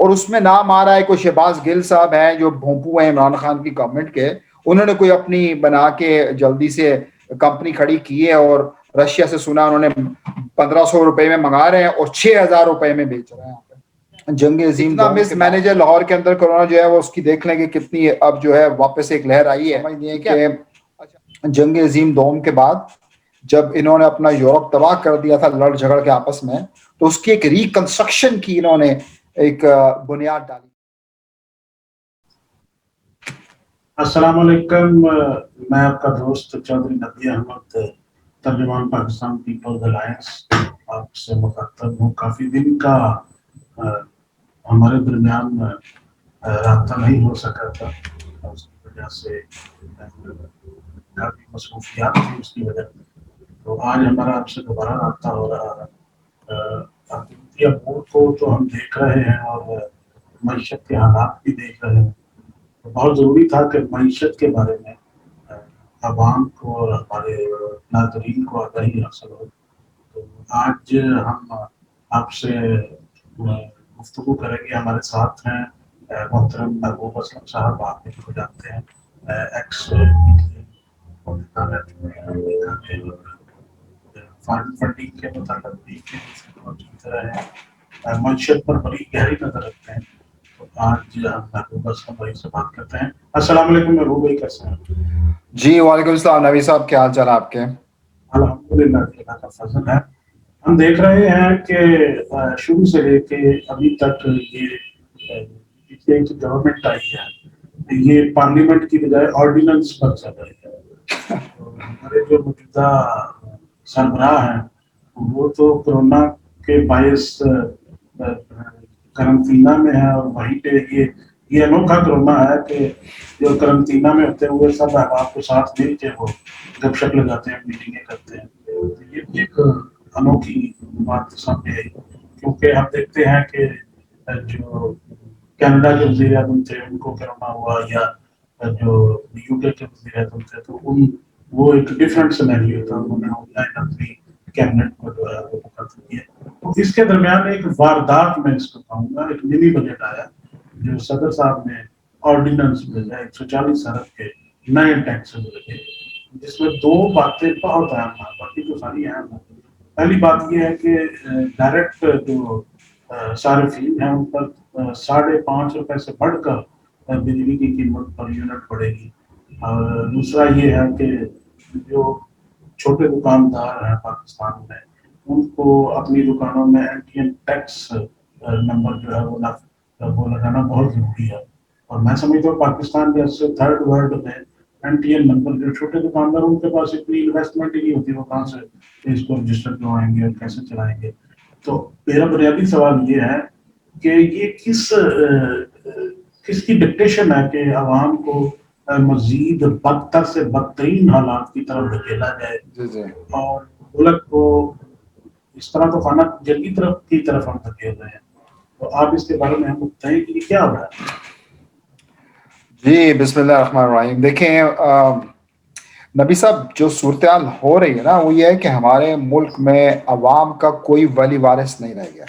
اور اس میں نام آ رہا ہے کوئی شہباز گل صاحب ہیں جو بھونپو ہیں عمران خان کی گورنمنٹ کے، انہوں نے کوئی اپنی بنا کے جلدی سے کمپنی کھڑی کی ہے اور رشیا سے سنا انہوں نے 1500 روپے میں منگا رہے ہیں اور 6000 روپے میں بیچ رہے ہیں۔ جنگ عظیم اتنا مس مینیجر لاہور کے اندر کرونا جو ہے وہ اس کی دیکھ لیں گے کتنی اب جو ہے واپس ایک لہر آئی ہے کہ جنگ عظیم دوم کے بعد جب انہوں نے اپنا یورپ تباہ کر دیا تھا لڑ جھگڑ کے آپس میں، تو اس کی ایک ریکنسٹرکشن کی انہوں نے ایک بنیاد ڈالی۔ السلام علیکم، میں آپ کا دوست چودھری نبی احمد، ترجمان پاکستان پیپلز الائنس آپ سے مخاطب ہوں۔ کافی دن کا ہمارے درمیان رابطہ نہیں ہو سکا تھا، اس کی وجہ سے کافی مصروفیات تھی اس کی وجہ سے، تو آج ہمارا آپ سے دوبارہ رابطہ ہو رہا ہے۔ حکومتی امور کو تو ہم دیکھ رہے ہیں اور معیشت کے حالات بھی دیکھ رہے ہیں، بہت ضروری تھا کہ معیشت کے بارے میں عوام کو اور ہمارے ناظرین کو آگاہی حاصل ہو۔ تو آج ہم آپ سے گفتگو کریں گے۔ ہمارے ساتھ ہیں محترم محبوب اسلم صاحب، آپ ان کو جانتے ہیں، ایکس فارم فنڈنگ کے متعلق بھی موجود رہے ہیں، معیشت پر بڑی گہری نظر رکھتے ہیں۔ تو آج ہم محبوب اسلم بھائی سے بات کرتے ہیں۔ السلام علیکم محبوب بھائی، کیسے ہیں؟ جی وعلیکم السلام نبی صاحب، کیا حال چال آپ کے؟ الحمدللہ، اللہ کا فضل ہے۔ ہم دیکھ رہے ہیں کہ شروع سے لے کے ابھی تک یہ گورنمنٹ آئی ہے، یہ پارلیمنٹ کی بجائے آرڈیننس پر چل رہی ہے۔ تو ہمارے جو موجودہ سربراہ ہیں وہ تو کورونا کے باعث قرنطینہ میں ہے، اور وہیں پہ یہ انوکھا کورونا ہے کہ جو قرنطینہ میں ہوتے ہوئے سب احباب کو ساتھ مل کے وہ گپ شپ لگاتے ہیں، میٹنگیں کرتے ہیں۔ یہ بھی ایک انوکھی بات سامنے آئی، کیونکہ ہم دیکھتے ہیں کہ جو کینیڈا کے وزیر اعظم تھے ان کو کورونا ہوا، یا جو یو کے وزیر اعظم تھے تو وہ ایک ڈفرینٹ سینیریو تھا، انہوں نے آن لائن اپنی کیبنٹ کو جو ہے وہ مقرر کیا۔ تو اس کے درمیان ایک واردات میں اس کو کہوں گا، ایک منی بجٹ آیا جو صدر صاحب نے آرڈیننس بھیجا 140 ارب کے نئے ٹیکس لگے، جس میں دو باتیں بہت اہم ہیں، باقی تو ساری اہم ہیں۔ پہلی بات یہ ہے کہ ڈائریکٹ جو صارفین ہیں ان پر 5.5 روپے سے بڑھ کر بجلی کی قیمت پر یونٹ پڑے گی، اور دوسرا یہ ہے کہ جو چھوٹے دکاندار ہیں پاکستان میں ان کو اپنی دکانوں میں اینٹین ٹیکس نمبر جو ہے وہ لگانا بہت ضروری ہے۔ اور میں سمجھتا ہوں پاکستان جیسے تھرڈ ورلڈ میں اینٹین نمبر جو چھوٹے دکاندار ان کے پاس اتنی انویسٹمنٹ ہی نہیں ہوتی، وہ کہاں سے اس کو رجسٹر کروائیں گے اور کیسے چلائیں گے۔ تو میرا بنیادی سوال یہ ہے کہ یہ کس کی ڈکٹیشن ہے کہ عوام کو مزید بدتر سے بدترین حالات کی طرف دھکیلا جائے، اور ملک کو اس طرح تو خانہ جنگی کی طرف ہم دھکیل رہے ہیں۔ تو آپ اس کے بارے میں ہم بتائیں کہ یہ کیا ہو رہا ہے؟ جی بسم اللہ الرحمن الرحیم۔ دیکھیں نبی صاحب، جو صورتحال ہو رہی ہے نا وہ یہ ہے کہ ہمارے ملک میں عوام کا کوئی ولی وارث نہیں رہ گیا۔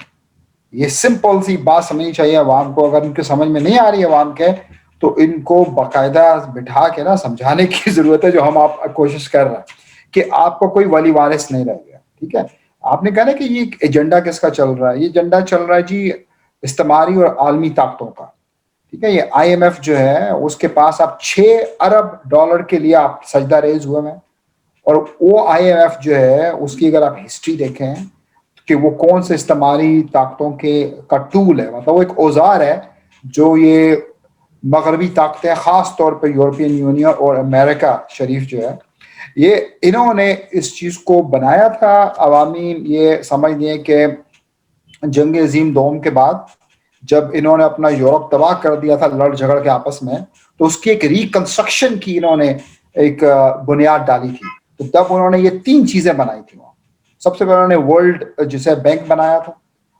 یہ سمپل سی بات سمجھنی چاہیے عوام کو، اگر ان کے سمجھ میں نہیں آ رہی ہے عوام کے تو ان کو باقاعدہ بٹھا کے نا سمجھانے کی ضرورت ہے، جو ہم آپ کوشش کر رہے ہیں کہ آپ کو کوئی ولی وارث نہیں رہ گیا۔ ٹھیک ہے، آپ نے کہا نا کہ یہ ایجنڈا کس کا چل رہا ہے؟ یہ ایجنڈا چل رہا ہے جی استعماری اور عالمی طاقتوں کا۔ ٹھیک ہے، یہ آئی ایم ایف جو ہے اس کے پاس اب 6 ارب ڈالر کے لیے آپ سجدہ ریز ہوئے ہیں، اور وہ آئی ایم ایف جو ہے اس کی اگر آپ ہسٹری دیکھیں کہ وہ کون سے استعماری طاقتوں کا ٹول ہے، مطلب وہ ایک اوزار ہے جو یہ مغربی طاقتیں، خاص طور پہ یورپین یونین اور امریکہ شریف جو ہے، یہ انہوں نے اس چیز کو بنایا تھا۔ عوامی یہ سمجھ لیں کہ جنگ عظیم دوم کے بعد جب انہوں نے اپنا یورپ تباہ کر دیا تھا لڑ جھگڑ کے آپس میں، تو اس کی ایک ریکنسٹرکشن کی انہوں نے ایک بنیاد ڈالی تھی۔ تو تب انہوں نے یہ 3 چیزیں بنائی تھی۔ سب سے پہلے انہوں نے ورلڈ جسے بینک بنایا تھا،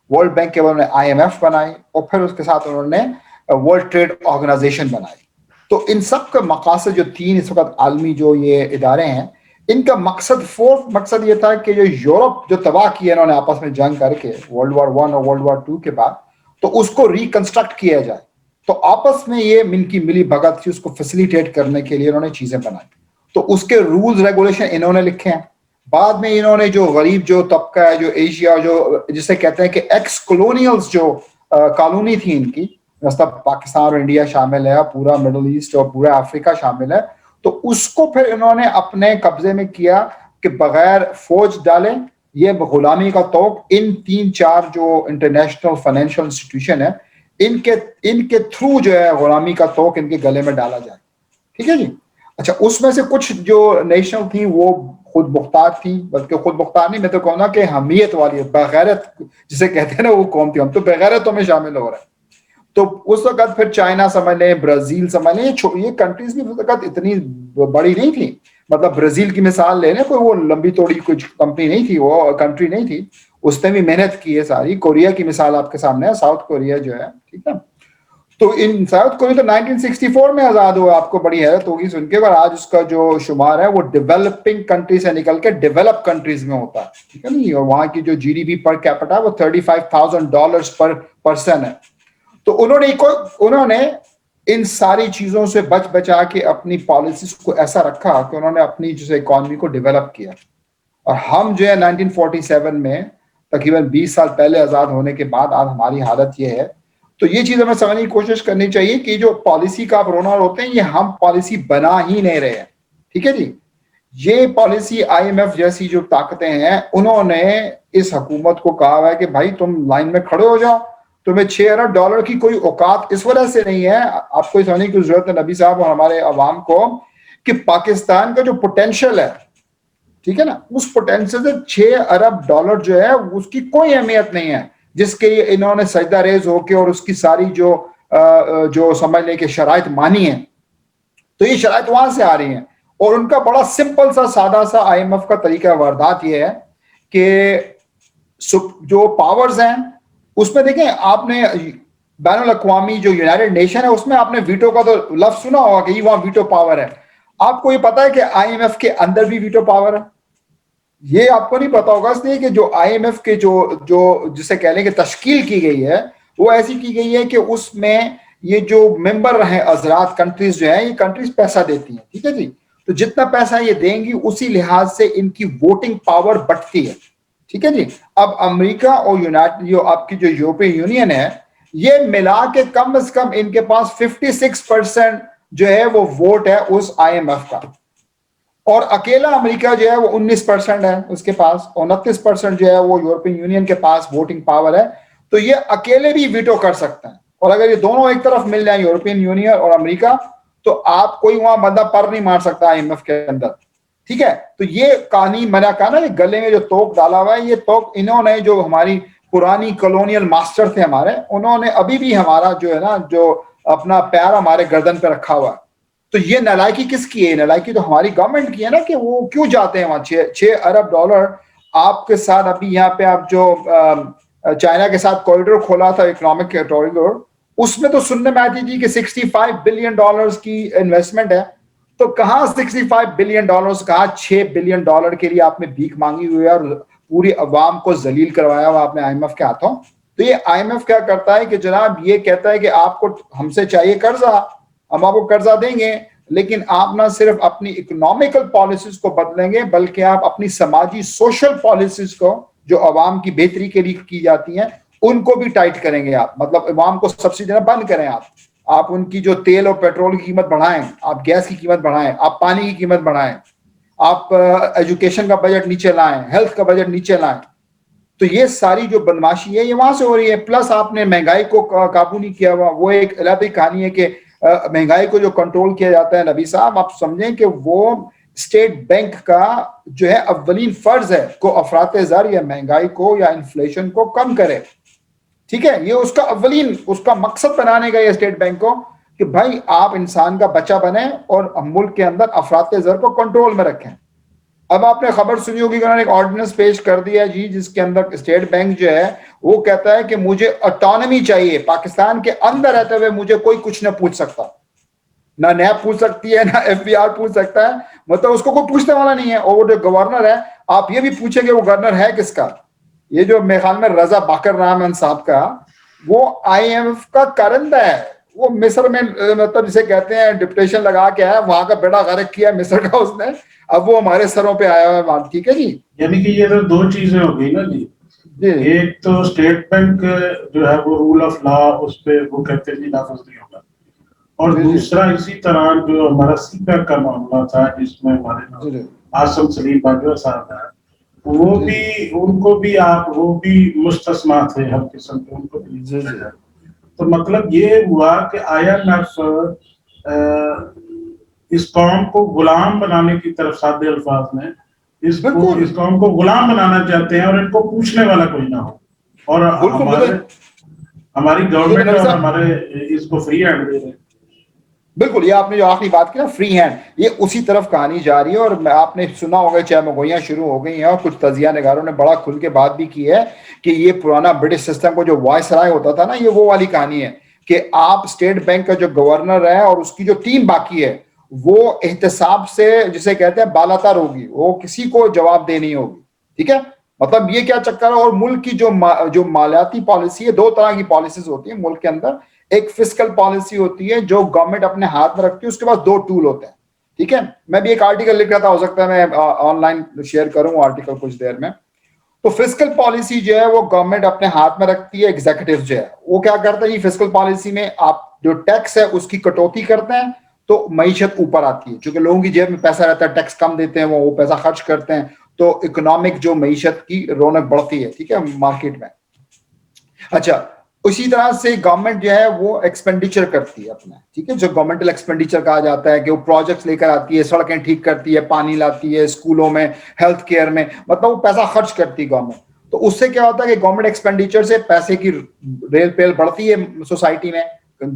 ورلڈ بینک کے بعد انہوں نے آئی ایم ایف بنائی، اور پھر اس کے ساتھ انہوں نے ورلڈ ٹریڈ آرگنائزیشن بنائی۔ تو ان سب کے مقاصد جو 3 اس وقت عالمی جو یہ ادارے ہیں، ان کا مقصد 4th مقصد یہ تھا کہ جو یورپ جو تباہ کیا انہوں نے آپس میں جنگ کر کے ورلڈ وار 1 اور ورلڈ وار 2 کے بعد، تو اس کو ریکنسٹرکٹ کیا جائے. تو آپس میں یہ ان کی ملی بھگت تھی, اس کو فیسیلیٹیٹ کرنے کے لیے انہوں نے چیزیں بنائی. تو اس کے رولز ریگولیشن انہوں نے لکھے ہیں. بعد میں انہوں نے جو غریب جو طبقہ ہے, جو ایشیا, جو جسے کہتے ہیں کہ ایکس کولونیلز, جو کالونی تھی ان کی, مطلب پاکستان اور انڈیا شامل ہے, پورا مڈل ایسٹ اور پورا افریقہ شامل ہے, تو اس کو پھر انہوں نے اپنے قبضے میں کیا کہ بغیر فوج ڈالے یہ غلامی کا طوق ان 3-4 جو انٹرنیشنل فائنینشیل انسٹیٹیوشن ہے ان کے تھرو جو ہے غلامی کا طوق ان کے گلے میں ڈالا جائے. ٹھیک ہے جی. اچھا, اس میں سے کچھ جو نیشنل تھی وہ خود مختار تھی, بلکہ خود مختار نہیں, میں تو کہوں گا کہ حمیت والی بغیرت جسے کہتے ہیں نا, وہ قوم تھی. ہم تو بغیرتوں میں شامل ہو رہے ہیں. تو اس وقت پھر چائنا سمجھ لیں, برازیل سمجھ لیں, یہ کنٹریز بھی اس وقت اتنی بڑی نہیں تھی. مطلب برازیل کی مثال لے لیں, کوئی وہ لمبی توڑی کچھ کمپنی نہیں تھی, وہ کنٹری نہیں تھی, اس نے بھی محنت کی ہے ساری. کوریا کی مثال آپ کے سامنے ہے, ساؤتھ کوریا جو ہے, ٹھیک ہے. تو ان ساؤتھ کوریا تو 1964 میں آزاد ہوا, آپ کو بڑی حیرت ہوگی سن کے, اور آج اس کا جو شمار ہے وہ ڈیولپنگ کنٹری سے نکل کے ڈیولپ کنٹریز میں ہوتا ہے. ٹھیک ہے نا. اور وہاں کی جو G D P per capita وہ $35,000 پر پرسن ہے. تو انہوں نے ان ساری چیزوں سے بچا کے اپنی پالیسیز کو ایسا رکھا کہ انہوں نے اپنی جسے اکانومی کو ڈیولپ کیا. اور ہم جو ہے 1947 میں تقریباً 20 سال پہلے آزاد ہونے کے بعد آج ہماری حالت یہ ہے. تو یہ چیز ہمیں سمجھنے کی کوشش کرنی چاہیے کہ جو پالیسی کا آپ رونا روتے ہیں, یہ ہم پالیسی بنا ہی نہیں رہے ہیں. ٹھیک ہے جی. یہ پالیسی آئی ایم ایف جیسی جو طاقتیں ہیں انہوں نے اس حکومت کو کہا ہوا ہے کہ بھائی تم لائن میں کھڑے ہو جاؤ, تمہیں $6 ارب کی کوئی اوقات اس وجہ سے نہیں ہے. آپ کو سمجھنے کی ضرورت ہے نبی صاحب اور ہمارے عوام کو, کہ پاکستان کا جو پوٹینشیل ہے, ٹھیک ہے نا, اس پوٹینشیل سے $6 ارب جو ہے اس کی کوئی اہمیت نہیں ہے, جس کے انہوں نے سجدہ ریز ہو کے اور اس کی ساری جو سمجھ لیں کہ شرائط مانی ہیں. تو یہ شرائط وہاں سے آ رہی ہیں. اور ان کا بڑا سمپل سا سادہ سا آئی ایم ایف کا طریقہ واردات یہ ہے کہ جو پاورز ہیں اس میں دیکھیں, آپ نے بین الاقوامی جو یونائٹڈ نیشن ہے اس میں آپ نے ویٹو کا تو لفظ سنا ہوگا کہ وہاں ویٹو پاور ہے. آپ کو یہ پتا ہے کہ آئی ایم ایف کے اندر بھی ویٹو پاور ہے؟ یہ آپ کو نہیں پتا ہوگا, اس لیے کہ جو آئی ایم ایف کے جو جسے کہہ لیں کہ تشکیل کی گئی ہے وہ ایسی کی گئی ہے کہ اس میں یہ جو ممبر ہیں حضرات, کنٹریز جو ہیں, یہ کنٹریز پیسہ دیتی ہیں. ٹھیک ہے جی. تو جتنا پیسہ یہ دیں گی اسی لحاظ سے ان کی ووٹنگ پاور بڑھتی ہے. ٹھیک ہے جی. اب امریکہ اور جو آپ کی جو یورپین یونین ہے, یہ ملا کے کم از کم ان کے پاس 56% جو ہے وہ ووٹ ہے اس آئی ایم ایف کا, اور اکیلا امریکہ جو ہے وہ 19% ہے اس کے پاس, 29% جو ہے وہ یورپین یونین کے پاس ووٹنگ پاور ہے. تو یہ اکیلے بھی ویٹو کر سکتے ہیں, اور اگر یہ دونوں ایک طرف مل جائیں یورپین یونین اور امریکہ, تو آپ کوئی وہاں بندہ پر نہیں مار سکتا آئی ایم ایف کے اندر. ٹھیک ہے. تو یہ کہانی میں نے کہا نا, یہ گلے میں جو توق ڈالا ہوا ہے, یہ توق انہوں نے, جو ہماری پرانی کالونیل ماسٹر تھے ہمارے, انہوں نے ابھی بھی ہمارا جو ہے نا, جو اپنا پیار ہمارے گردن پہ رکھا ہوا ہے. تو یہ نالائکی کس کی ہے؟ نالائکی تو ہماری گورنمنٹ کی ہے نا, کہ وہ کیوں جاتے ہیں وہاں. $6 ارب آپ کے ساتھ ابھی یہاں پہ آپ جو چائنا کے ساتھ کوریڈور کھولا تھا, اکنامک کوریڈور, اس میں تو سننے میں آتی تھی کہ $65 بلین کی انویسٹمنٹ ہے. تو کہاں $65 بلین, کہاں $6 بلین کے لیے آپ نے بھیک مانگی ہوئی ہے اور پوری عوام کو ذلیل کروایا ہوا آپ نے آئی ایم ایف کے ہاتھوں. تو یہ آئی ایم ایف کیا کرتا ہے کہ جناب یہ کہتا ہے کہ آپ کو ہم سے چاہیے قرضہ, ہم آپ کو قرضہ دیں گے, لیکن آپ نہ صرف اپنی اکنامیکل پالیسیز کو بدلیں گے بلکہ آپ اپنی سماجی سوشل پالیسیز کو جو عوام کی بہتری کے لیے کی جاتی ہیں ان کو بھی ٹائٹ کریں گے آپ. مطلب عوام کو سبسڈی دینا بند کریں آپ ان کی جو تیل اور پیٹرول کی قیمت بڑھائیں, آپ گیس کی قیمت بڑھائیں, آپ پانی کی قیمت بڑھائیں, آپ ایجوکیشن کا بجٹ نیچے لائیں, ہیلتھ کا بجٹ نیچے لائیں. تو یہ ساری جو بدماشی ہے یہ وہاں سے ہو رہی ہے. پلس آپ نے مہنگائی کو قابو نہیں کیا ہوا. وہ ایک علیحدہ کہانی ہے کہ مہنگائی کو جو کنٹرول کیا جاتا ہے نبی صاحب, آپ سمجھیں کہ وہ اسٹیٹ بینک کا جو ہے اولین فرض ہے کو افراط زر یا مہنگائی کو یا انفلیشن کو کم کرے. ٹھیک ہے. یہ اس کا اولین, اس کا مقصد بنانے کا یہ اسٹیٹ بینک کو, کہ بھائی آپ انسان کا بچہ بنیں اور ملک کے اندر افراط زر کو کنٹرول میں رکھیں. اب آپ نے خبر سنی ہوگی کہ انہوں نے ایک آرڈیننس پیش کر دیا جی, جس کے اندر اسٹیٹ بینک جو ہے وہ کہتا ہے کہ مجھے آٹونومی چاہیے, پاکستان کے اندر رہتے ہوئے مجھے کوئی کچھ نہ پوچھ سکتا, نہ نیب پوچھ سکتی ہے, نہ ایف بی آر پوچھ سکتا ہے, مطلب اس کو کوئی پوچھنے والا نہیں ہے. اور وہ جو گورنر ہے, آپ یہ بھی پوچھیں کہ وہ گورنر ہے کس کا. یہ جو میرے خیال میں رضا باقر نام ہے صاحب کا, وہ IMF کا کرندہ ہے, وہ مصر میں مطلب جسے کہتے ہیں ڈپٹیشن لگا کے آیا, وہاں کا بیڑا غرق کیا مصر کا اس نے, اب وہ ہمارے سروں پہ آیا ہوا ہے. ٹھیک ہے جی. یعنی کہ یہ تو دو چیزیں ہو گئی نا جی. جی ایک تو اسٹیٹ بینک جو ہے وہ رول آف لا اس پہ وہ کہتے ہیں نافذ نہیں ہوگا, اور جی جی دوسرا اسی طرح جو ہمارا سی پیک کا معاملہ تھا جس میں ہمارے جو جی آصم سلیم باجوہ صاحب ہیں وہ جی بھی, ان کو بھی وہ بھی مستثنا تھے ہر قسم کے, ان کو بھی نہیں جی پوچھا جی جائے. تو مطلب یہ ہوا کہ IMF اس قوم کو غلام بنانے کی طرف سادے الفاظ میں بالکل اس قوم کو غلام بنانا چاہتے ہیں, اور ان کو پوچھنے والا کوئی نہ ہو, اور بالکل ہماری دیکھیں گورنمنٹ نبی اور صاحب, ہمارے اس کو فری ہینڈ دے رہے ہیں. بالکل یہ آپ نے جو آخری بات کی نا فری ہینڈ, یہ اسی طرف کہانی جا رہی ہے. اور آپ نے سنا ہوگا چاہے مگوئیاں شروع ہو گئی ہیں, اور کچھ تجزیہ نگاروں نے بڑا کھل کے بات بھی کی ہے کہ یہ پرانا برٹش سسٹم کو جو وائس رائے ہوتا تھا نا, یہ وہ والی کہانی ہے کہ آپ اسٹیٹ بینک کا جو گورنر ہے اور اس کی جو ٹیم باقی ہے وہ احتساب سے جسے کہتے ہیں بالاتر ہوگی, وہ کسی کو جواب دے نہیں ہوگی. ٹھیک ہے, مطلب یہ کیا چکر ہے. اور ملک کی جو مالیاتی پالیسی ہے, دو طرح کی پالیسیز ہوتی ہیں ملک کے اندر. ایک فسکل پالیسی ہوتی ہے جو گورنمنٹ اپنے ہاتھ میں رکھتی ہے, اس کے پاس دو ٹول ہوتے ہیں. ٹھیک ہے, میں بھی ایک آرٹیکل لکھ رہا تھا, ہو سکتا ہے میں آن لائن شیئر کروں آرٹیکل کچھ دیر میں. تو فسکل پالیسی جو ہے وہ گورنمنٹ اپنے ہاتھ میں رکھتی ہے. ایگزیکٹو جو ہے وہ کیا کرتا ہے جی, فسکل پالیسی میں آپ جو ٹیکس ہے اس کی کٹوتی کرتے ہیں تو معیشت اوپر آتی ہے, چونکہ لوگوں کی جیب میں پیسہ رہتا ہے, ٹیکس کم دیتے ہیں, وہ پیسہ خرچ کرتے ہیں, تو اکنامک جو معیشت کی رونق بڑھتی ہے. ٹھیک ہے, مارکیٹ میں. اچھا, اسی طرح سے گورنمنٹ جو ہے وہ ایکسپینڈیچر کرتی ہے اپنا. ٹھیک ہے, جو گورنمنٹل ایکسپینڈیچر کہا جاتا ہے کہ وہ پروجیکٹس لے کر آتی ہے, سڑکیں ٹھیک کرتی ہے, پانی لاتی ہے, اسکولوں میں, ہیلتھ کیئر میں, مطلب وہ پیسہ خرچ کرتی ہے گورنمنٹ. تو اس سے کیا ہوتا ہے کہ گورنمنٹ ایکسپینڈیچر سے پیسے کی ریل پیل بڑھتی ہے سوسائٹی میں,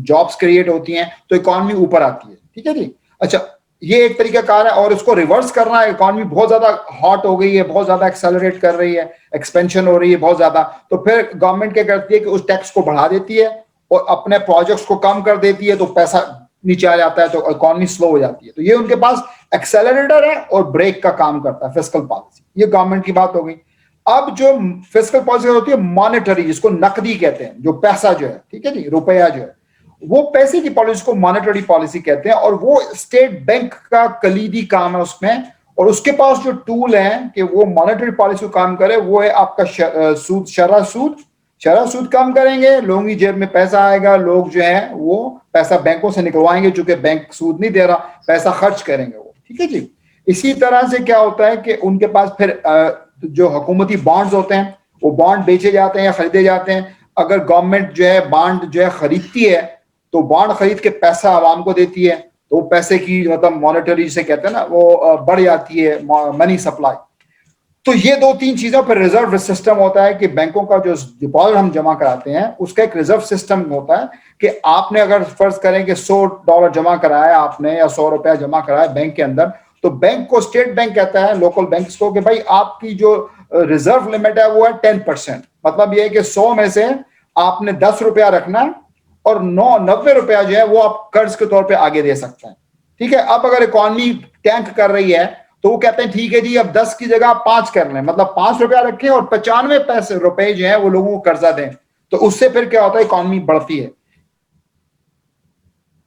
جابس کریٹ ہوتی ہیں, تو اکانومی اوپر آتی ہے. ٹھیک ہے جی. اچھا, یہ ایک طریقہ کار ہے. اور اس کو ریورس کرنا ہے, اکانومی بہت زیادہ ہاٹ ہو گئی ہے, بہت زیادہ ایکسلریٹ کر رہی ہے, ایکسپینشن ہو رہی ہے بہت زیادہ, تو پھر گورنمنٹ کیا کرتی ہے کہ اس ٹیکس کو بڑھا دیتی ہے اور اپنے پروجیکٹس کو کم کر دیتی ہے, تو پیسہ نیچے آ جاتا ہے, تو اکانومی سلو ہو جاتی ہے. تو یہ ان کے پاس ایکسلریٹر ہے اور بریک کا کام کرتا ہے فسکل پالیسی. یہ گورنمنٹ کی بات ہو گئی. اب جو فسکل پالیسی ہوتی ہے مانیٹری, جس کو نقدی کہتے ہیں, جو پیسہ جو ہے, ٹھیک ہے جی, روپیہ جو ہے, وہ پیسے کی پالیسی کو مانیٹری پالیسی کہتے ہیں. اور وہ اسٹیٹ بینک کا کلیدی کام ہے اس میں. اور اس کے پاس جو ٹول ہیں کہ وہ مانیٹری پالیسی کو کام کرے, وہ ہے آپ کا سود, شرح سود کم کریں گے, لوگوں کی جیب میں پیسہ آئے گا, لوگ جو ہے وہ پیسہ بینکوں سے نکلوائیں گے, چونکہ بینک سود نہیں دے رہا, پیسہ خرچ کریں گے وہ. ٹھیک ہے جی. اسی طرح سے کیا ہوتا ہے کہ ان کے پاس پھر جو حکومتی بانڈز ہوتے ہیں وہ بانڈ بیچے جاتے ہیں یا خریدے جاتے ہیں. اگر گورنمنٹ جو ہے بانڈ جو ہے خریدتی ہے تو بانڈ خرید کے پیسہ عوام کو دیتی ہے, تو وہ پیسے کی مطلب مانیٹری سے کہتے ہیں نا, وہ بڑھ جاتی ہے منی سپلائی. تو یہ دو تین چیزوں پر ریزرو سسٹم ہوتا ہے کہ بینکوں کا جو ڈپازٹ ہم جمع کراتے ہیں اس کا ایک ریزرو سسٹم ہوتا ہے کہ آپ نے اگر فرض کریں کہ $100 جمع کرایا آپ نے, یا $100 جمع کرایا بینک کے اندر, تو بینک کو اسٹیٹ بینک کہتا ہے لوکل بینکس کو کہ بھائی آپ کی جو ریزرو لمٹ ہے وہ ہے 10%. مطلب یہ ہے کہ 100 میں سے آپ نے $10 رکھنا ہے, اور 90 جو ہے وہ آپ قرض کے طور پہ آگے دے سکتے ہیں. ٹھیک ہے, اب اگر اکانومی ٹینک کر رہی ہے تو وہ کہتے ہیں ٹھیک ہے جی, اب 10 کی جگہ 5 کر لیں, مطلب $5 رکھیں اور 95 روپے جو ہے وہ لوگوں کو قرضہ دیں. تو اس سے پھر کیا ہوتا ہے, اکانومی بڑھتی ہے.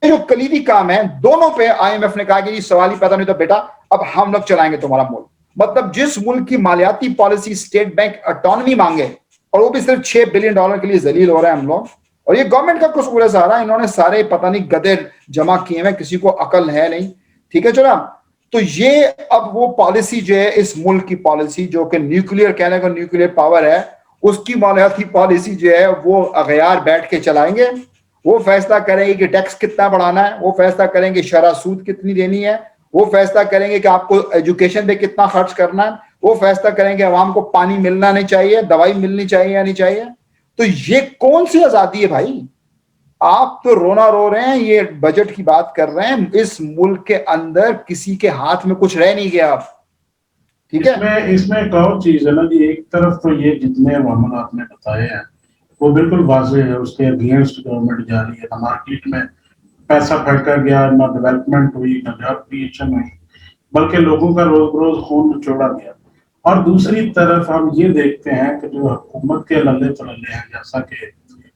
جو کلیدی کام ہے دونوں پہ IMF نے کہا کہ جی سوال ہی پیدا نہیں تو بیٹا اب ہم لوگ چلائیں گے تمہارا ملک. مطلب جس ملک کی مالیاتی پالیسی اسٹیٹ بینک اٹانومی مانگے, اور وہ بھی صرف $6 بلین کے لیے ذلیل ہو رہے ہیں ہم لوگ. اور یہ گورنمنٹ کا قصور ہے سارا, انہوں نے سارے پتہ نہیں گدے جمع کیے ہیں, کسی کو عقل ہے نہیں. ٹھیک ہے چلا. تو یہ اب وہ پالیسی جو ہے اس ملک کی پالیسی جو کہ نیوکلیر کہنے کا نیوکلیر پاور ہے, اس کی مالیاتی پالیسی جو ہے وہ اغیار بیٹھ کے چلائیں گے. وہ فیصلہ کریں گے کہ ٹیکس کتنا بڑھانا ہے, وہ فیصلہ کریں گے شرح سود کتنی دینی ہے, وہ فیصلہ کریں گے کہ آپ کو ایجوکیشن پہ کتنا خرچ کرنا ہے, وہ فیصلہ کریں گے عوام کو پانی ملنا نہیں چاہیے, دوائی ملنی چاہیے یا نہیں چاہیے. تو یہ کون سی آزادی ہے بھائی؟ آپ تو رونا رو رہے ہیں, یہ بجٹ کی بات کر رہے ہیں. اس ملک کے اندر کسی کے ہاتھ میں کچھ رہ نہیں گیا. ٹھیک ہے, اس میں ایک اور چیز ہے نا جی, ایک طرف تو یہ جتنے معاملات نے بتائے ہیں وہ بالکل واضح ہے, اس کے اگینسٹ گورنمنٹ جا رہی ہے, نہ مارکیٹ میں پیسہ پھٹکا گیا, نہ ڈیولپمنٹ ہوئی, نہ جاب کریشن ہوئی, بلکہ لوگوں کا روز بروز خون نچوڑا گیا. اور دوسری طرف ہم یہ دیکھتے ہیں کہ جو حکومت کے للے تللے ہیں, جیسا کہ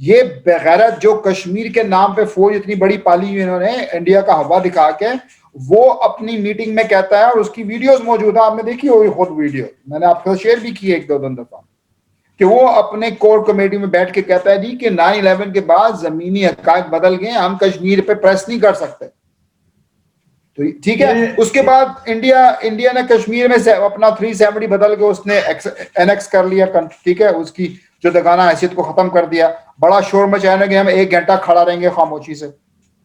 یہ بغیرت جو کشمیر کے نام پہ فوج اتنی بڑی پالی ہوئی انہوں نے انڈیا کا ہوا دکھا کے, وہ اپنی میٹنگ میں کہتا ہے, اور اس کی ویڈیوز موجود ہیں, آپ نے دیکھی ہوگی خود ویڈیو, میں نے آپ کو شیئر بھی کی ہے ایک دو دفعہ, کہ وہ اپنے کور کمیٹی میں بیٹھ کے کہتا ہے جی کہ 9/11 کے بعد زمینی حقائق بدل گئے, ہم کشمیر پہ پریس نہیں کر سکتے. تو ٹھیک ہے, اس کے بعد انڈیا نے کشمیر میں اپنا 370 بدل کے اس نے اینیکس کر لیا, ٹھیک ہے, اس کی جو دگانا حیثیت کو ختم کر دیا, بڑا شور مچایا کہ ہم 1 گھنٹہ کھڑا رہیں گے خاموشی سے,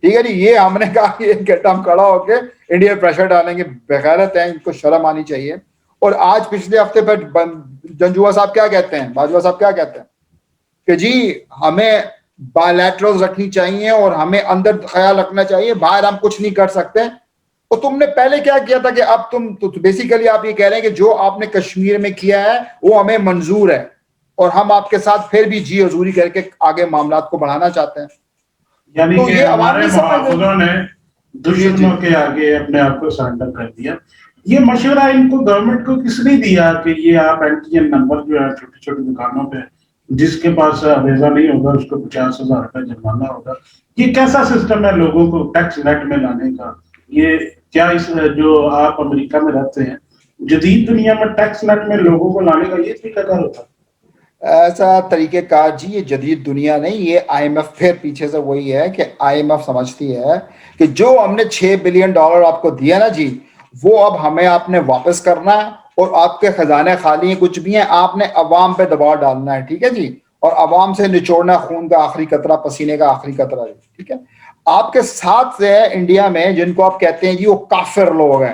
ٹھیک ہے جی. یہ ہم نے کہا کہ 1 گھنٹہ ہم کھڑا ہو کے انڈیا پریشر ڈالیں گے, بغیرت ہیں, ان کو شرم آنی چاہیے. اور آج پچھلے ہفتے پہ جنجوا صاحب کیا کہتے ہیں, باجوہ صاحب کیا کہتے ہیں کہ جی ہمیں بائیلیٹرل رکھنی چاہیے اور ہمیں اندر خیال رکھنا چاہیے, باہر ہم کچھ نہیں کر سکتے. اور تم نے پہلے کیا کیا تھا کہ اب تم بیسیکلی آپ یہ کہہ رہے ہیں کہ جو آپ نے کشمیر میں کیا ہے وہ ہمیں منظور ہے, اور ہم آپ کے ساتھ پھر بھی جی حضوری کر کے آگے معاملات کو بڑھانا چاہتے ہیں. یعنی تو کہ یہ عوام ہمارے نہیں سمجھ رہے. محافظوں نے دشمنوں کے آگے اپنے آپ کو سرنڈر کر دیا. یہ مشورہ ان کو گورنمنٹ کو کس نے دیا کہ یہ آپ اینٹین نمبر جو ہے چھوٹی چھوٹی دکانوں پہ جس کے پاس ویزا نہیں ہوگا اس کو 50,000 روپے جرمانہ ہوگا, یہ کیسا سسٹم ہے لوگوں کو ٹیکس نیٹ میں لانے کا؟ یہ کیا اس جو آپ امریکہ میں رہتے ہیں جدید دنیا میں ٹیکس نیٹ میں لوگوں کو لانے کا یہ طریقہ کار ہوتا ہے؟ ایسا طریقہ کار جی یہ جدید دنیا نہیں, یہ آئی ایم ایف پھر پیچھے سے وہی ہے کہ آئی ایم ایف سمجھتی ہے کہ جو ہم نے $6 بلین آپ کو دیا نا جی, وہ اب ہمیں آپ نے واپس کرنا ہے, اور آپ کے خزانے خالی ہیں, کچھ بھی ہیں, آپ نے عوام پہ دباؤ ڈالنا ہے, ٹھیک ہے جی, اور عوام سے نچوڑنا خون کا آخری قطرہ, پسینے کا آخری قطرہ, ٹھیک ہے. آپ کے ساتھ سے انڈیا میں جن کو آپ کہتے ہیں جی وہ کافر لوگ ہیں,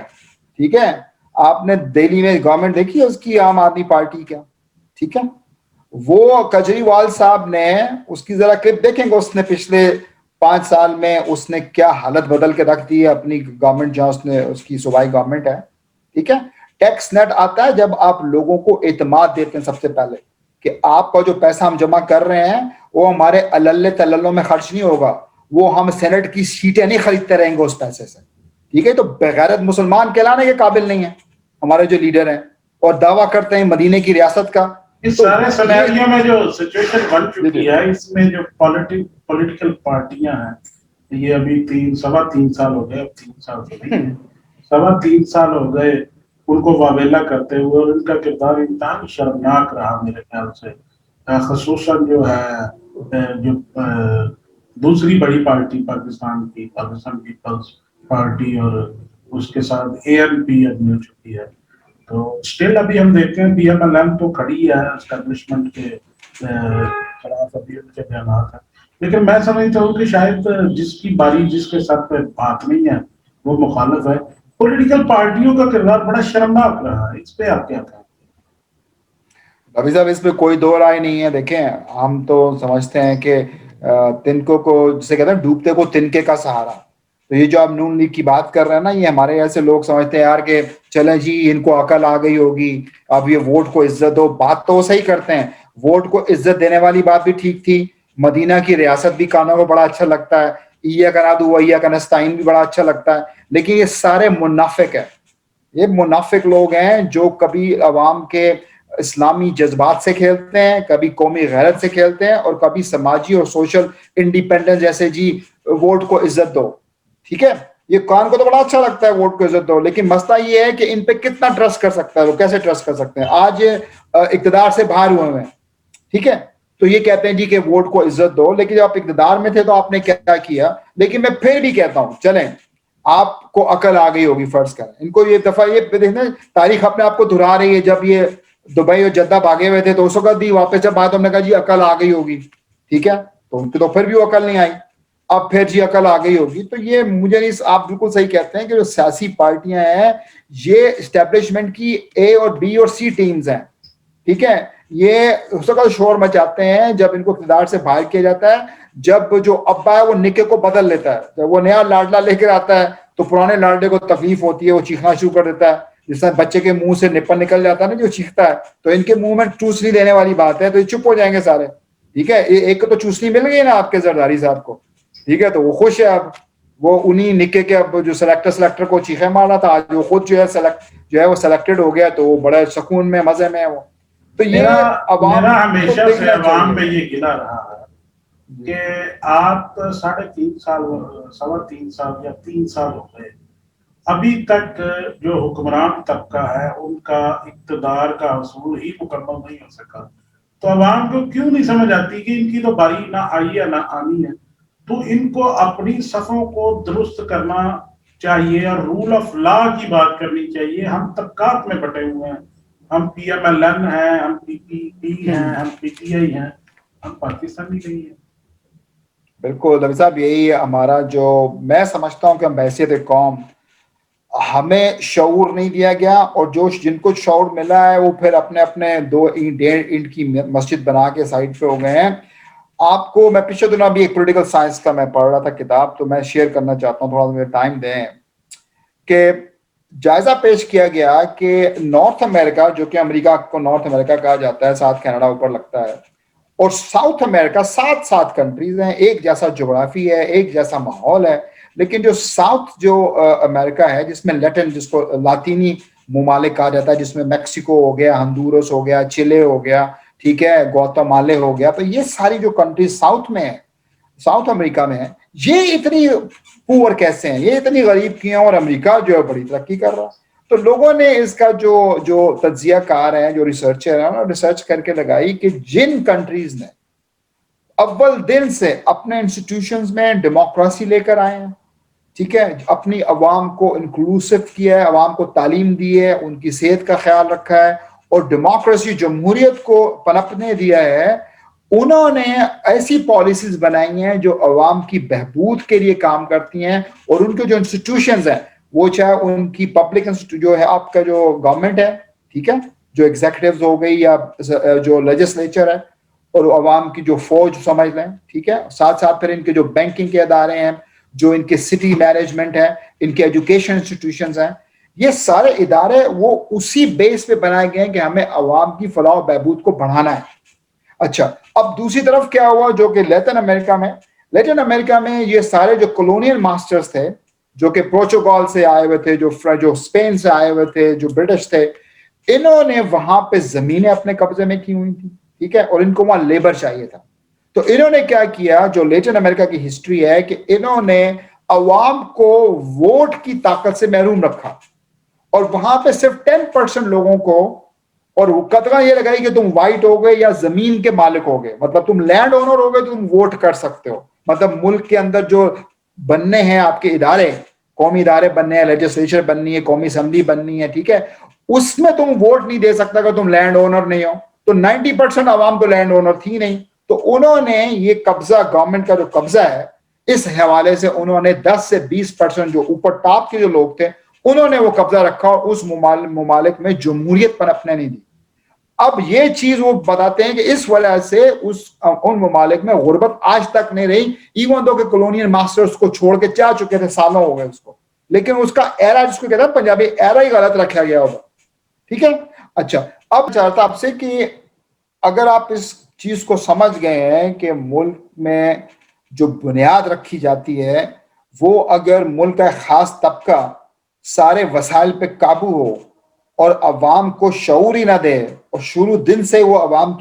ٹھیک ہے, آپ نے دہلی میں گورنمنٹ دیکھی ہے اس کی, عام آدمی پارٹی کا, ٹھیک ہے, وہ کجریوال صاحب نے اس کی ذرا کلپ دیکھیں گے, اس نے پچھلے 5 سال میں اس نے کیا حالت بدل کے رکھ دی ہے اپنی گورنمنٹ, جہاں اس نے اس کی صوبائی گورنمنٹ ہے, ٹھیک ہے. ٹیکس نیٹ آتا ہے جب آپ لوگوں کو اعتماد دیتے ہیں سب سے پہلے کہ آپ کا جو پیسہ ہم جمع کر رہے ہیں وہ ہمارے اللہ تللوں میں خرچ نہیں ہوگا, وہ ہم سینٹ کی سیٹیں نہیں خریدتے رہیں گے اس پیسے سے, ٹھیک ہے. تو بغیرت مسلمان کہلانے کے قابل نہیں ہے ہمارے جو لیڈر ہیں, اور دعویٰ کرتے ہیں مدینے کی ریاست کا. اس تو سارے سینیریو میں جو سچویشن بن جی چکی ہے اس میں جو پولیٹیکل پارٹیاں ہیں, یہ ابھی 3.25 سال ہو گئے, اب 3 سال تو نہیں ہے, 3.25 سال ہو گئے ان کو واویلا کرتے ہوئے, اور ان کا کردار انتہائی شرمناک رہا میرے خیال سے. خصوصاً جو ہے جو دوسری بڑی پارٹی پاکستان پیپلز پارٹی, اور اس کے ساتھ ANP اب مل چکی ہے. تو اسٹل ابھی ہم دیکھتے ہیں پی ایم ایل ایم تو کھڑی ہے اسٹیبلشمنٹ کے خلاف, ابھی ان کے بیانات ہیں, لیکن میں سمجھتا ہوں کہ شاید جس کی باری جس کے ساتھ پہ بات نہیں ہے وہ مخالف ہے. پولیٹیکل پارٹیوں کا کردار بڑا شرمناک رہا ہے, اس پہ آپ کیا کہیں؟ ابھی صاحب اس پہ کوئی دو رائے نہیں ہے. دیکھیں ہم تو سمجھتے ہیں کہ تنکوں کو جسے کہتے ہیں ڈوبتے کو تنکے کا سہارا, تو یہ جو آپ نون لیگ کی بات کر رہے ہیں نا, یہ ہمارے ایسے لوگ سمجھتے ہیں یار کہ چلیں جی ان کو عقل آ گئی ہوگی, اب یہ ووٹ کو عزت دو. بات تو وہ صحیح کرتے ہیں, ووٹ کو عزت دینے والی بات بھی ٹھیک تھی, مدینہ کی ریاست بھی کانوں کو بڑا اچھا لگتا ہے, ایاک نعبد و ایاک نستعین بھی بڑا اچھا لگتا ہے, لیکن یہ سارے منافق ہیں. یہ منافق لوگ ہیں جو کبھی عوام کے اسلامی جذبات سے کھیلتے ہیں, کبھی قومی غیرت سے کھیلتے ہیں, اور کبھی سماجی اور سوشل انڈیپینڈنس جیسے جی ووٹ کو عزت دو, ٹھیک ہے. یہ کان کو تو بڑا اچھا لگتا ہے ووٹ کو عزت دو, لیکن مسئلہ یہ ہے کہ ان پہ کتنا ٹرسٹ کر سکتا ہے, وہ کیسے ٹرسٹ کر سکتے ہیں. آج اقتدار سے باہر ہوئے ہیں, ٹھیک ہے, تو یہ کہتے ہیں جی کہ ووٹ کو عزت دو, لیکن جب آپ اقتدار میں تھے تو آپ نے کیا کیا. لیکن میں پھر بھی کہتا ہوں چلیں آپ کو عقل آ گئی ہوگی, فرض کریں ان کو یہ دفعہ, یہ دیکھنا تاریخ اپنے آپ کو دہرا رہی ہے. جب یہ دبئی اور جدہ بھاگے ہوئے تھے تو اس وقت بھی واپس جب بات ہم نے کہا جی عقل آ گئی ہوگی, ٹھیک ہے, تو ان کی تو پھر بھی وہ عقل نہیں آئی, اب پھر جی عقل آ گئی ہوگی. تو یہ مجھے نہیں, آپ بالکل صحیح کہتے ہیں کہ جو سیاسی پارٹیاں ہیں یہ اسٹیبلشمنٹ کی A اور B اور C ٹیمز ہیں, ٹھیک ہے. یہ اس وقت شور مچاتے ہیں جب ان کو اقتدار سے باہر کیا جاتا ہے, جب جو ابا ہے وہ نکے کو بدل لیتا ہے, جب وہ نیا لاڈلا لے کر آتا ہے تو پرانے لاڈلے کو تکلیف ہوتی ہے, وہ چیخنا شروع کر دیتا ہے, جس طرح بچے کے منہ سے نپل نکل جاتا ہے نا جو چیختا ہے, تو ان کے منہ میں چوسنی دینے والی بات ہے, تو یہ چپ ہو جائیں گے سارے, ٹھیک ہے. ایک تو چوسنی مل گئی نا آپ کے زرداری صاحب کو, ٹھیک ہے, تو وہ خوش ہے. اب وہ انہی نکے کے اب جو سلیکٹر کو چیخے مارا تھا, آج وہ خود جو ہے وہ سلیکٹڈ ہو گیا, تو وہ بڑے سکون میں مزے میں ہے وہ. تو یہ میرا عوام کو ہمیشہ سے دیکھنا عوام چاہیے. پہ یہ گلا رہا ہے کہ آپ 3.5 سال 3.25 سال یا 3 سال ہو گئے، ابھی تک جو حکمران طبقہ ہے ان کا اقتدار کا حصول ہی مکمل نہیں ہو سکا، تو عوام کو کیوں نہیں سمجھ آتی کہ ان کی تو باری نہ آئی ہے نہ آنی ہے؟ تو ان کو اپنی صفوں کو درست کرنا چاہیے اور رول آف لا کی بات کرنی چاہیے۔ ہم طبقات میں بٹے ہوئے ہیں، ہم پی ایم ایل این ہیں، ہم پی پی پی ہیں، ہم پی ٹی آئی ہیں، ہم پاکستانی نہیں ہیں۔ بالکل نبی صاحب، یہی ہمارا جو میں سمجھتا ہوں کہ ہم بحیثیت قوم ہمیں شعور نہیں دیا گیا، اور جو جن کو شعور ملا ہے وہ پھر اپنے اپنے 2 اینٹ کی مسجد بنا کے سائڈ پہ ہو گئے ہیں۔ آپ کو میں پچھلے دنوں ابھی ایک پولیٹیکل سائنس کا میں پڑھ رہا تھا کتاب، تو میں شیئر کرنا چاہتا ہوں، تھوڑا سا مجھے ٹائم دیں کہ جائزہ پیش کیا گیا کہ نارتھ امریکہ، جو کہ امریکہ کو نارتھ امریکہ کہا جاتا ہے، ساتھ کینیڈا اوپر لگتا ہے، اور ساؤتھ امریکہ 7 کنٹریز ہیں، ایک جیسا جغرافی ہے، ایک جیسا ماحول ہے، لیکن جو ساؤتھ جو امریکہ ہے، جس میں لیٹن، جس کو لاطینی ممالک کہا جاتا ہے، جس میں میکسیکو ہو گیا، ہنڈورس ہو گیا، چلے ہو گیا، ٹھیک ہے، گوتمالے ہو گیا، تو یہ ساری جو کنٹریز ساؤتھ میں ہیں، ساؤتھ امریکہ میں ہیں، یہ اتنی پور کیسے ہیں، یہ اتنی غریب کی ہیں، اور امریکہ جو ہے بڑی ترقی کر رہا ہے۔ تو لوگوں نے اس کا جو تجزیہ کار ہیں، جو ریسرچر ہیں، ریسرچ کر کے لگائی کہ جن کنٹریز نے اول دن سے اپنے انسٹیٹیوشنز میں ڈیموکریسی لے کر آئے ہیں، ٹھیک ہے، اپنی عوام کو انکلوسو کیا ہے، عوام کو تعلیم دی ہے، ان کی صحت کا خیال رکھا ہے، اور ڈیموکریسی جمہوریت کو پنپنے دیا ہے، انہوں نے ایسی پالیسیز بنائی ہیں جو عوام کی بہبود کے لیے کام کرتی ہیں، اور ان کے جو انسٹیٹیوشنز ہیں، وہ چاہے ان کی پبلک جو ہے آپ کا جو گورنمنٹ ہے، ٹھیک ہے، جو ایگزیکٹیوز ہو گئی یا جو لیجسلیچر ہے، اور عوام کی جو فوج سمجھ لیں، ٹھیک ہے، ساتھ ساتھ پھر ان کے جو بینکنگ کے ادارے ہیں، جو ان کے سٹی مینجمنٹ ہے، ان کے ایجوکیشن انسٹیٹیوشنز ہیں، یہ سارے ادارے وہ اسی بیس پہ بنائے گئے ہیں کہ ہمیں عوام کی فلاح و بہبود کو بڑھانا ہے۔ اچھا، اب دوسری طرف کیا ہوا، جو کہ لیٹن امریکہ میں یہ سارے جو کولونیل ماسٹرز تھے، جو کہ پورچوگال سے آئے ہوئے تھے، جو اسپین سے آئے ہوئے تھے، جو برٹش تھے، انہوں نے وہاں پہ زمینیں اپنے قبضے میں کی ہوئی تھی، ٹھیک ہے، اور ان کو وہاں لیبر چاہیے تھا۔ تو انہوں نے کیا کیا، جو لیٹن امریکہ کی ہسٹری ہے، کہ انہوں نے عوام کو ووٹ کی طاقت سے محروم رکھا، اور وہاں پہ صرف 10% لوگوں کو، اور قطرہ یہ لگائی کہ تم وائٹ ہو گئے یا زمین کے مالک ہو گئے، مطلب تم لینڈ اونر ہو گئے تو تم ووٹ کر سکتے ہو، مطلب ملک کے اندر جو بننے ہیں آپ کے ادارے، قومی ادارے بننے ہیں، لیجسلیچر بننی ہے، قومی اسمبلی بننی ہے، ٹھیک ہے، اس میں تم ووٹ نہیں دے سکتا کہ تم لینڈ اونر نہیں ہو۔ تو 90% عوام تو لینڈ اونر تھی نہیں، تو انہوں نے یہ قبضہ، گورنمنٹ کا جو قبضہ ہے، اس حوالے سے انہوں نے 10 سے 20% جو اوپر ٹاپ کے جو لوگ تھے، انہوں نے وہ قبضہ رکھا، اور اس ممالک میں جمہوریت پنپنے نہیں دی۔ اب یہ چیز وہ بتاتے ہیں کہ اس وجہ سے ان ممالک میں غربت آج تک نہیں رہی، ایون دو کہ کولونیل ماسٹر اس کو چھوڑ کے جا چکے تھے، سالوں ہو گئے اس کو، لیکن اس کا ایرا، جس کو کہتے ہیں پنجابی ایرا، ہی غلط رکھا گیا ہوگا، ٹھیک ہے۔ اچھا، اب چاہتا آپ سے کہ اگر آپ اس چیز کو سمجھ گئے ہیں کہ ملک میں جو بنیاد رکھی جاتی ہے، وہ اگر ملک کا خاص طبقہ سارے وسائل پہ قابو ہو، اور عوام کو شعور ہی نہ دے، اور شروع دن سے وہ عوام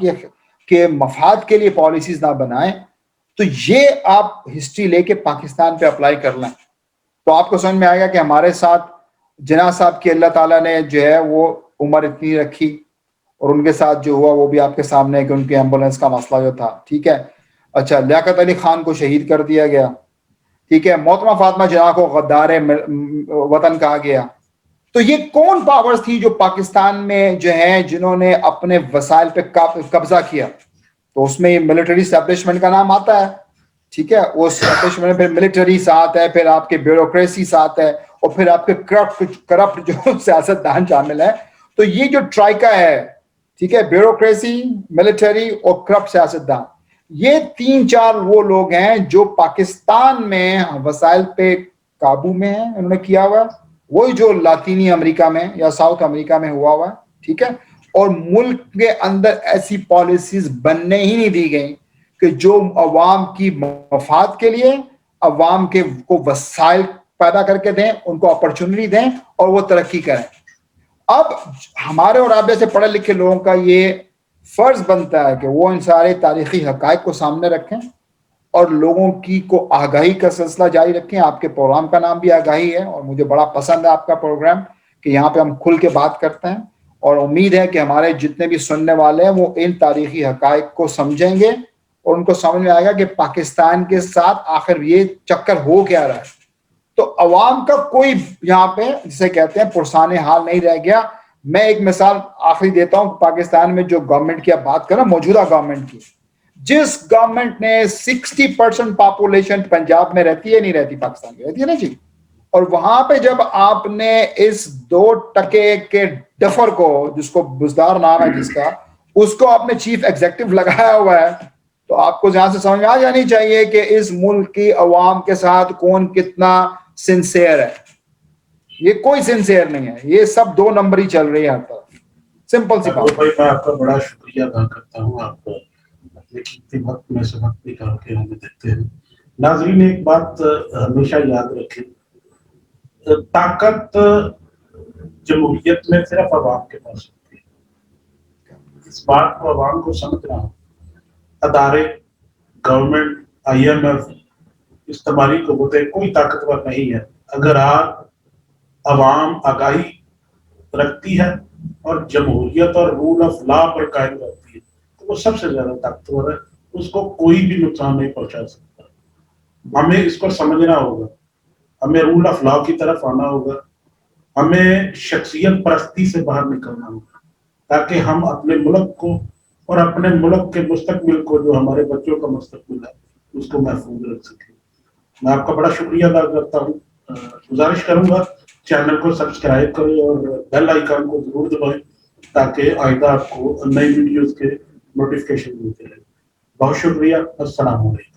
کے مفاد کے لیے پالیسیز نہ بنائیں، تو یہ آپ ہسٹری لے کے پاکستان پہ اپلائی کر لیں، تو آپ کو سمجھ میں آئے گا کہ ہمارے ساتھ جناح صاحب کی اللہ تعالیٰ نے جو ہے وہ عمر اتنی رکھی، اور ان کے ساتھ جو ہوا وہ بھی آپ کے سامنے ہے کہ ان کی ایمبولینس کا مسئلہ جو تھا، ٹھیک ہے۔ اچھا، لیاقت علی خان کو شہید کر دیا گیا، ٹھیک ہے، محترمہ فاطمہ جناح کو غدار وطن کہا گیا۔ تو یہ کون پاورز تھی جو پاکستان میں جو ہیں، جنہوں نے اپنے وسائل پہ قبضہ کیا؟ تو اس میں ملٹری اسٹیبلشمنٹ کا نام آتا ہے، ٹھیک ہے، اس اسٹیبلشمنٹ میں ملٹری ساتھ ہے، پھر آپ کے بیوروکریسی ساتھ ہے، اور پھر آپ کے کرپٹ جو سیاست دان شامل ہے۔ تو یہ جو ٹرائکا ہے، ٹھیک ہے، بیوروکریسی، ملٹری اور کرپٹ سیاست دان، یہ 3-4 وہ لوگ ہیں جو پاکستان میں وسائل پہ قابو میں ہیں، انہوں نے کیا ہوا، وہی جو لاطینی امریکہ میں یا ساؤتھ امریکہ میں ہوا ہوا ہے، ٹھیک ہے، اور ملک کے اندر ایسی پالیسیز بننے ہی نہیں دی گئی کہ جو عوام کی مفاد کے لیے عوام کے کو وسائل پیدا کر کے دیں، ان کو اپرچونٹی دیں، اور وہ ترقی کریں۔ اب ہمارے اور آپ جیسے پڑھے لکھے لوگوں کا یہ فرض بنتا ہے کہ وہ ان سارے تاریخی حقائق کو سامنے رکھیں، اور لوگوں کی کو آگاہی کا سلسلہ جاری رکھیں. آپ کے پروگرام کا نام بھی آگاہی ہے اور مجھے بڑا پسند ہے آپ کا پروگرام کہ یہاں پہ ہم کھل کے بات کرتے ہیں, اور امید ہے کہ ہمارے جتنے بھی سننے والے ہیں وہ ان تاریخی حقائق کو سمجھیں گے اور ان کو سمجھ میں آئے گا کہ پاکستان کے ساتھ آخر یہ چکر ہو کیا رہا ہے. تو عوام کا کوئی یہاں پہ جسے کہتے ہیں پرسان حال نہیں رہ گیا. میں ایک مثال آخری دیتا ہوں. پاکستان میں جو گورنمنٹ کی آپ بات کریں, موجودہ گورنمنٹ کی, جس گورنمنٹ نے 60% پاپولیشن پنجاب میں رہتی ہے, نہیں رہتی پاکستان میں رہتی ہے نا جی, اور وہاں پہ جب آپ نے اس 2% کے ڈفر کو, جس کو بزدار نام ہے جس کا, اس کو آپ نے چیف ایگزیکٹو لگایا ہوا ہے, تو آپ کو جہاں سے سمجھ میں آ جانی چاہیے کہ اس ملک کی عوام کے ساتھ کون کتنا سنسیئر ہے. یہ کوئی سنسیئر نہیں ہے, یہ سب 2 نمبر ہی چل رہی ہے ہر طرف. سمپل سی بات. بھائی میں آپ کا بڑا شکریہ ادا کرتا ہوں, آپ اپنے قیمتی وقت میں سے وقت نکال کے ہمیں دیتے ہیں. ناظرین ایک بات ہمیشہ یاد رکھیں, طاقت جمہوریت میں صرف عوام کے پاس ہوتی ہے. اس بات کو عوام کو سمجھنا ہو. ادارے, گورنمنٹ, IMF, استعماری قوتیں کوئی طاقتور نہیں ہے اگر آپ عوام آگاہی رکھتی ہے اور جمہوریت اور رول آف لا پر قائم رہتی ہے تو وہ سب سے زیادہ طاقتور ہے. اس کو کوئی بھی نقصان نہیں پہنچا سکتا. ہمیں اس کو سمجھنا ہوگا, ہمیں رول آف لا کی طرف آنا ہوگا, ہمیں شخصیت پرستی سے باہر نکلنا ہوگا تاکہ ہم اپنے ملک کو اور اپنے ملک کے مستقبل کو, جو ہمارے بچوں کا مستقبل ہے, اس کو محفوظ رکھ سکیں. میں آپ کا بڑا شکریہ ادا کرتا ہوں. گزارش کروں گا چینل کو سبسکرائب کریں اور بیل آئیکن کو ضرور دبائیں تاکہ آئندہ آپ کو نئی ویڈیوز کے نوٹیفکیشن ملتے رہیں. بہت شکریہ. السلام علیکم.